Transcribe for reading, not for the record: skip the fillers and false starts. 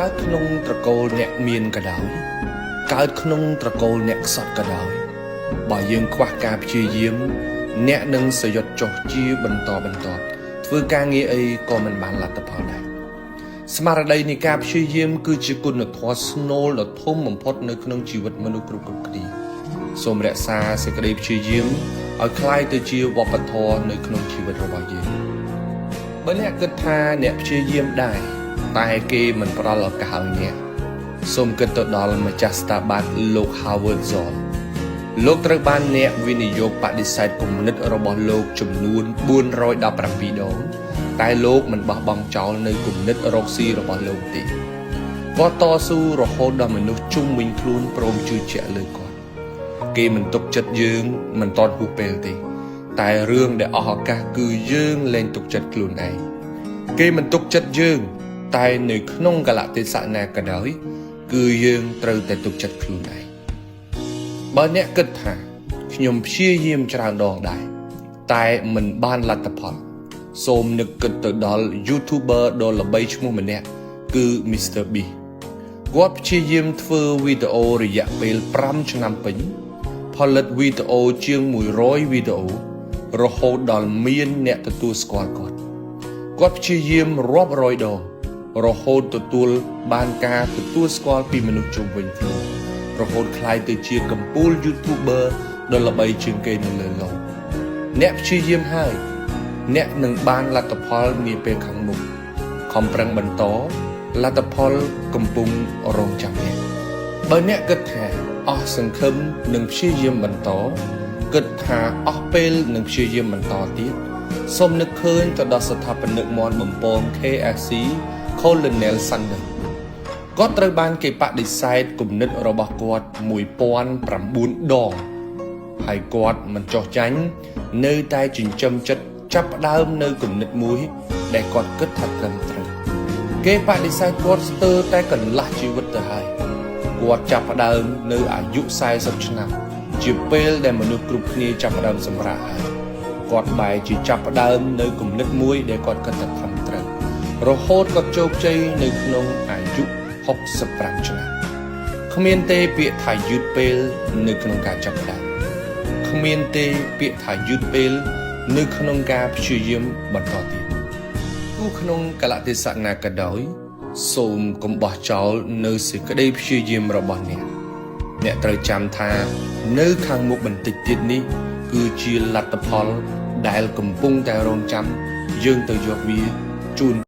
កើតក្នុងត្រកូលអ្នកមានក៏ដោយកើតក្នុងត្រកូលអ្នកខ្សត់ក៏ដោយបើយើងខ្វះការព្យាយាមអ្នកនឹងសយុទ្ធចុះជាបន្តធ្វើការងារអីក៏មិនបានលទ្ធផលដែរស្មារតីនៃការព្យាយាមគឺជាគុណធម៌ស្នូលដ៏ធំបំផុតនៅក្នុងជីវិតមនុស្សគ្រប់គ្នាសូមរក្សាសេចក្តីព្យាយាមឲ្យคล้ายទៅជាវប្បធម៌នៅក្នុងជីវិតរបស់យើងបើអ្នកគិតថាអ្នកព្យាយាមដែរតែគេមិនផ្ដល់ឱកាសឲ្យអ្នកសូមគិតទៅដល់ម្ចាស់ស្ថាប័នលោក Howard Zoll លោកត្រូវបានអ្នកវិនិយោគបដិសេធគំនិតរបស់លោកចំនួន417ដងតែលោកមិនបោះបង់ចោលនៅគំនិតរកស៊ីរបស់លោកទេគាត់តស៊ូរហូតដល់មនុស្សជុំវិញខ្លួនព្រមជឿជាក់លើគាត់គេមិនទុកចិត្តយើងមិនតន់ហួសពេលទេតែរឿងដែលអស់ឱកាសគឺយើងលែងទុកចិត្តខ្លួនឯងគេមិនទុកចិត្តយើងតែនៅក្នុងកលៈទេសៈណាក៏ដោយគឺយើងត្រូវតែទុកចិត្តខ្លួនឯងបើអ្នកគិតថាខ្ញុំព្យាយាមច្រើនដងដែរតែមិនបានលទ្ធផលសូមនឹកគិតទៅដល់ YouTuber ដ៏ល្បីឈ្មោះម្នាក់គឺ Mr. Beast គាត់ព្យាយាមធ្វើវីដេអូរយៈពេល5ឆ្នាំពេញផលិតវីដេអូជាង100វីដេអូរហូតដល់មានអ្នកទទួលស្គាល់គាត់ព្យាយាមរាប់រយដងរហូតទទួលបានការទទួលស្គាល់ពីមនុស្សជុំវិញខ្លួនរហូតក្លាយទៅជាកំពូល YouTuber ដ៏ល្បីជាងគេនៅលើโลกអ្នកព្យាយាមហើយអ្នកនឹងបានលទ្ធផលនាពេលខាងមុខខំប្រឹងបន្តលទ្ធផលកំពុងរងចាំអ្នកបើអ្នកគិតថាអស់សង្ឃឹមនឹងព្យាយាមបន្តគិតថាអស់ពេលនឹងព្យាយាមបន្តទៀតសូមនឹកឃើញទៅដល់ស្ថាបនិកមាន់បំពង KFC Colonel Sanders គាត់ត្រូវបានគេបដិសេធគំនិតរបស់គាត់1009ដងហើយគាត់មិនចោះចាញ់នៅតែចិញ្ចឹមចិត្តចាប់ផ្ដើមនៅគំនិតមួយដែលគាត់គិតថាត្រឹមត្រូវគេបដិសេធគាត់ស្ទើរតែកន្លះជីវិតទៅហើយគាត់ចាប់ផ្ដើមនៅអាយុ40ឆ្នាំជាពេលដែលមនុស្សគ្រប់គ្នាចាប់ផ្ដើមសម្រាកហើយគាត់បែរជាចាប់ផ្ដើមនៅគំនិតមួយដែលគាត់គិតថាត្រឹមត្រូវរហូតគាត់ជោគជ័យនៅក្នុងអាយុ65ឆ្នាំគ្មានទេពាក្យថាយឺតពេលនៅក្នុងការចាប់ផ្ដើមគ្មានទេពាក្យថាយឺតពេលនៅក្នុងការព្យាយាមបន្តទៀតទោះក្នុងកលៈទេសៈណាក៏ដោយសូមកុំបោះចោលនៅសេចក្តីព្យាយាមរបស់អ្នកត្រូវចាំថានៅខាងមុខបន្តិចទៀតនេះគឺជាលទ្ធផលដែលកំពុងតែរងចាំយើងទៅយកវាជូន